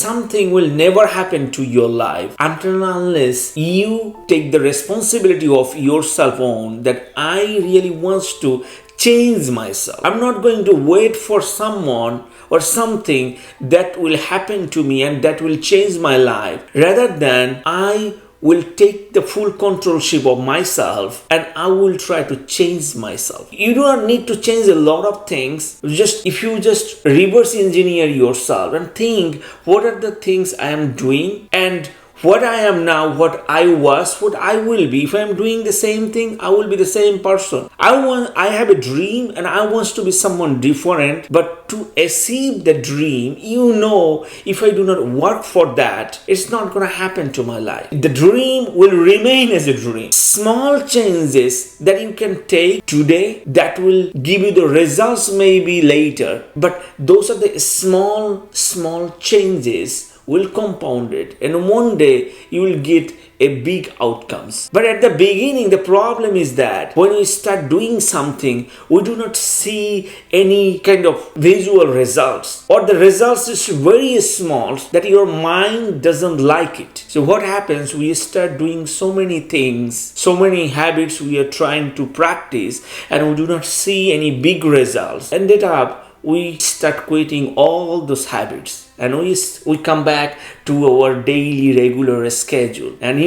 something will never happen to your life until and unless you take the responsibility of yourself on that I really wants to change myself. I'm not going to wait for someone or something that will happen to me and that will change my life. Rather than I will take the full controlship of myself and I will try to change myself. You do not need to change a lot of things. If you just reverse engineer yourself and think what are the things I am doing and what I am now, what I was, what I will be. If I am doing the same thing, I will be the same person. I have a dream and I want to be someone different. But to achieve the dream, if I do not work for that, it's not going to happen to my life. The dream will remain as a dream. Small changes that you can take today that will give you the results maybe later. But those are the small changes will compound it, and one day you will get a big outcomes. But at the beginning, the problem is that when we start doing something, we do not see any kind of visual results, or the results is very small that your mind doesn't like it. So what happens, we start doing so many things, so many habits we are trying to practice, and we do not see any big results. Ended up we start quitting all those habits and we come back to our daily regular schedule. And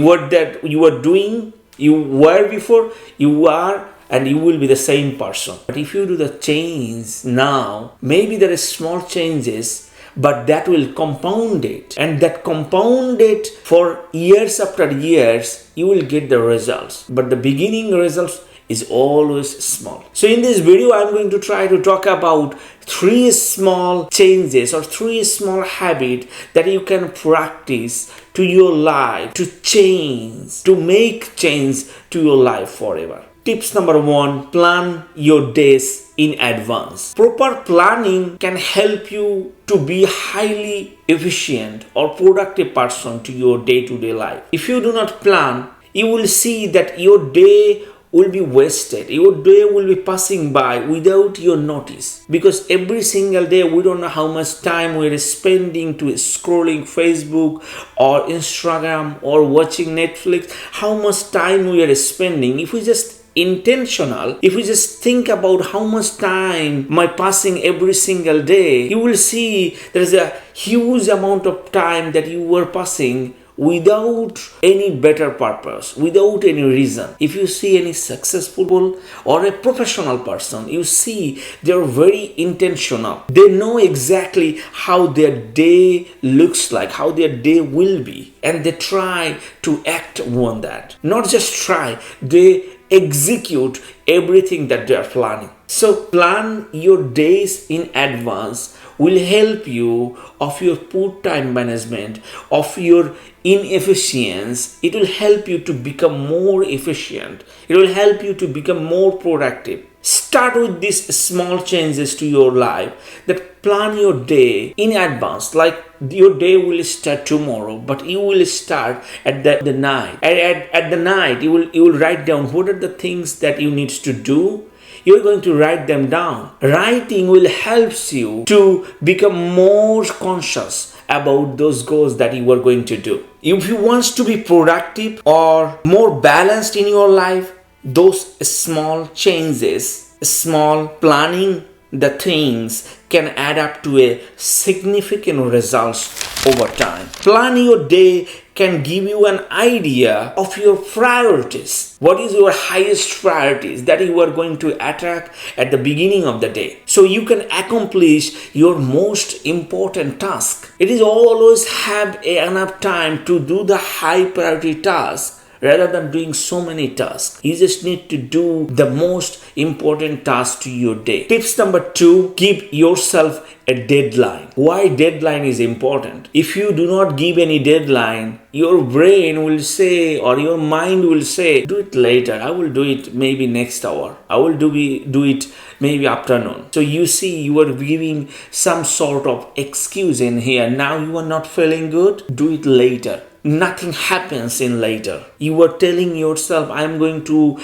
what that you were doing, you were before, you are, and you will be the same person. But if you do the change now, maybe there is small changes, but that will compound it, and that compound it for years after years, you will get the results. But the beginning results is always small. So in this video, I'm going to try to talk about 3 small changes or 3 small habits that you can practice to your life to make change to your life forever. Tips number 1, plan your days in advance. Proper planning can help you to be highly efficient or productive person to your day-to-day life. If you do not plan, you will see that your day will be wasted. Your day will be passing by without your notice, because every single day we don't know how much time we're spending to scrolling Facebook or Instagram or watching Netflix, how much time we are spending. If we just intentional, if we just think about how much time my passing every single day, you will see there's a huge amount of time that you were passing without any better purpose, without any reason. If you see any successful or a professional person, you see they're very intentional. They know exactly how their day looks like, how their day will be, and they try to act on that. Not just try, they execute everything that they are planning. So plan your days in advance will help you of your poor time management, of your inefficiency. It will help you to become more efficient. It will help you to become more productive. Start with these small changes to your life, that plan your day in advance. Like your day will start tomorrow, but you will start at the night. At the night, you will write down what are the things that you need to do. You're going to write them down. Writing will help you to become more conscious about those goals that you are going to do. If you want to be productive or more balanced in your life, those small changes, small planning the things can add up to a significant results over time. Plan your day can give you an idea of your priorities. What is your highest priorities that you are going to attack at the beginning of the day, so you can accomplish your most important task. It is always have enough time to do the high priority task rather than doing so many tasks. You just need to do the most important task to your day. Tips number 2, give yourself a deadline. Why deadline is important? If you do not give any deadline, your brain will say, or your mind will say, do it later. I will do it maybe next hour. I will do it maybe afternoon. So you see, you are giving some sort of excuse in here. Now you are not feeling good. Do it later. nothing happens in later. You are telling yourself, I'm going to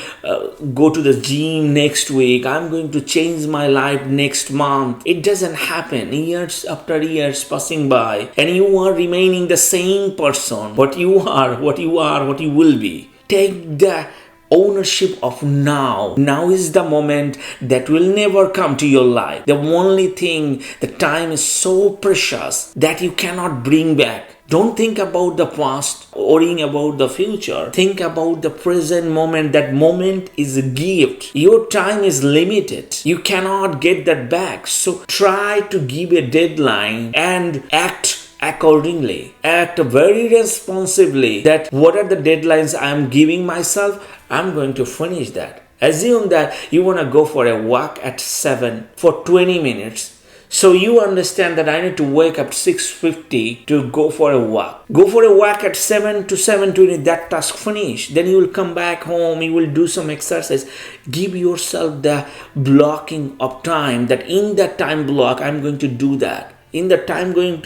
go to the gym next week, I'm going to change my life next month. It doesn't happen. Years after years passing by, and you are remaining the same person. What you are, what you will be. Take the ownership of now. Now is the moment that will never come to your life. The only thing, the time is so precious that you cannot bring back. Don't think about the past, worrying about the future. Think about the present moment. That moment is a gift. Your time is limited. You cannot get that back. So try to give a deadline and act accordingly. Act very responsibly, that what are the deadlines I am giving myself, I'm going to finish that. Assume that you want to go for a walk at 7 for 20 minutes. So you understand that I need to wake up 6:50 to go for a walk. Go for a walk at 7 to 7:20, that task finished. Then you will come back home, you will do some exercise. Give yourself the blocking of time, that in that time block I'm going to do that. In the time I'm going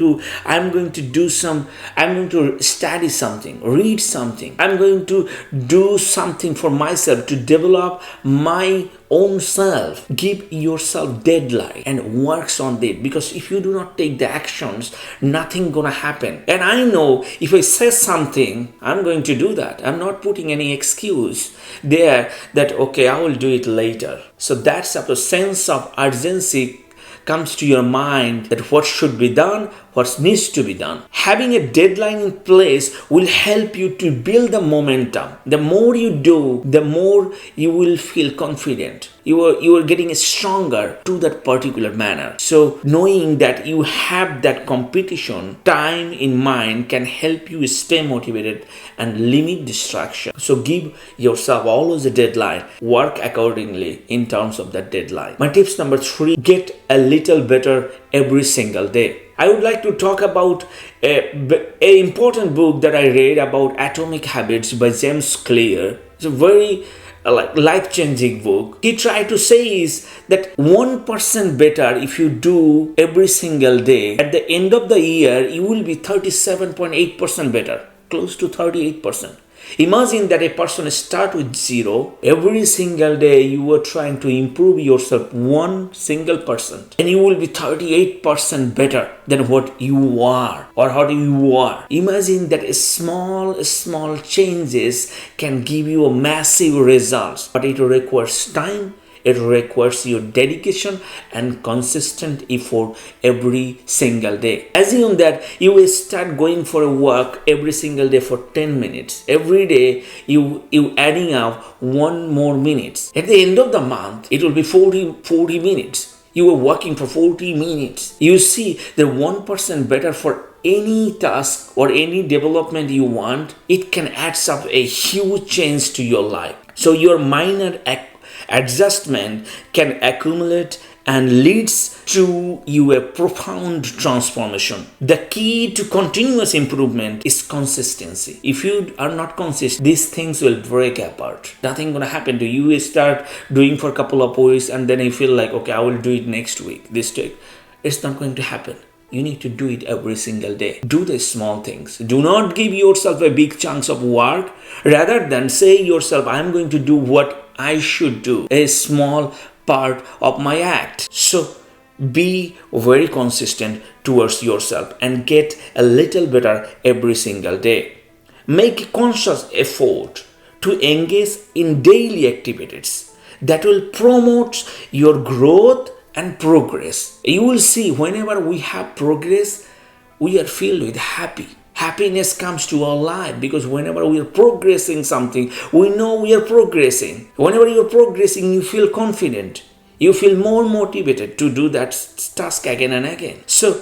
to study something, read something. I'm going to do something for myself to develop my own self. Give yourself deadline and works on it, because if you do not take the actions, nothing gonna happen. And I know if I say something, I'm going to do that. I'm not putting any excuse there that okay, I will do it later. So that's a sense of urgency comes to your mind, that what should be done, what needs to be done. Having a deadline in place will help you to build the momentum. The more you do, the more you will feel confident. You are getting stronger to that particular manner. So knowing that you have that competition time in mind can help you stay motivated and limit distraction. So give yourself always a deadline. Work accordingly in terms of that deadline. My tips number 3, get a little better every single day. I would like to talk about an important book that I read about Atomic Habits by James Clear. It's a very life-changing book. He tried to say is that 1% better if you do every single day. At the end of the year, you will be 37.8% better, close to 38%. Imagine that a person start with 0. Every single day you are trying to improve yourself 1% and you will be 38% better than what you are or how you are. Imagine that small changes can give you a massive results, but it requires time. It requires your dedication and consistent effort every single day. Assume that you will start going for a walk every single day for 10 minutes. Every day you adding up 1 more minutes. At the end of the month, it will be 40 minutes. You are working for 40 minutes. You see the 1% better for any task or any development you want. It can add up a huge change to your life. So your minor adjustment can accumulate and leads to you a profound transformation. The key to continuous improvement is consistency. If you are not consistent, these things will break apart. Nothing gonna happen to you. You start doing for a couple of weeks and then you feel like, okay, I will do it next week, this week. It's not going to happen. You need to do it every single day. Do the small things. Do not give yourself a big chunks of work. Rather than say yourself, I'm going to do what I should do, a small part of my act. So be very consistent towards yourself and get a little better every single day. Make a conscious effort to engage in daily activities that will promote your growth and progress. You will see whenever we have progress, we are filled with happiness comes to our life, because whenever we are progressing something, we know we are progressing. Whenever you are progressing, you feel confident. You feel more motivated to do that task again and again. So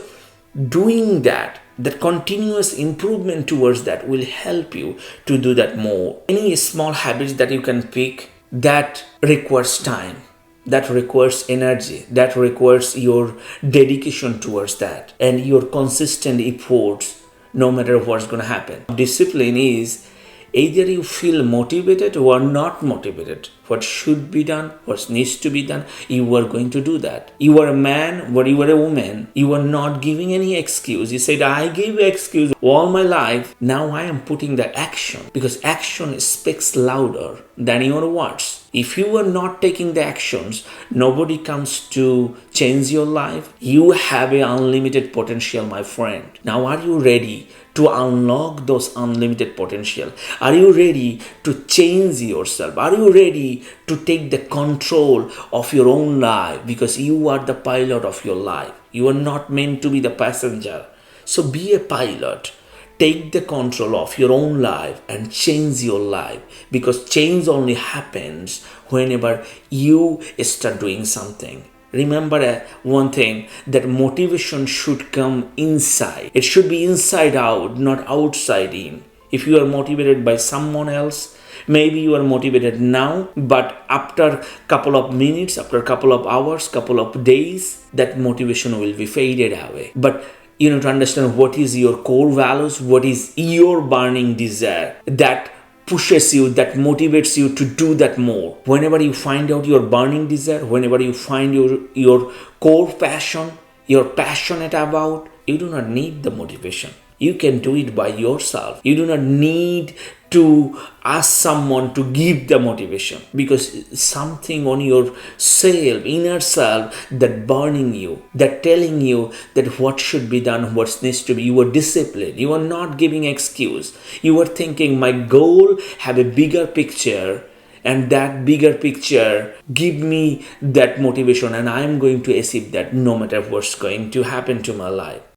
doing that continuous improvement towards that will help you to do that more. Any small habits that you can pick that requires time, that requires energy, that requires your dedication towards that and your consistent efforts. No matter what's going to happen. Discipline is either you feel motivated or not motivated what should be done, what needs to be done, you are going to do that. You are a man or you are a woman, you are not giving any excuse. You said, I gave excuse all my life. Now I am putting the action, because action speaks louder than your words. If you are not taking the actions, nobody comes to change your life. You have an unlimited potential, my friend. Now, are you ready to unlock those unlimited potential? Are you ready to change yourself? Are you ready to take the control of your own life? Because you are the pilot of your life. You are not meant to be the passenger. So be a pilot. Take the control of your own life and change your life, because change only happens whenever you start doing something. Remember one thing, that motivation should come inside. It should be inside out, not outside in. If you are motivated by someone else, maybe you are motivated now, but after couple of minutes, after couple of hours, couple of days, that motivation will be faded away. But you know, to understand what is your core values, what is your burning desire that pushes you, that motivates you to do that more. Whenever you find out your burning desire, whenever you find your core passion, you're passionate about, you do not need the motivation. You can do it by yourself. You do not need to ask someone to give the motivation, because something on your self, inner self, that burning you, that telling you that what should be done, what needs to be. You are disciplined. You are not giving excuse. You are thinking, my goal have a bigger picture, and that bigger picture give me that motivation, and I am going to achieve that no matter what's going to happen to my life.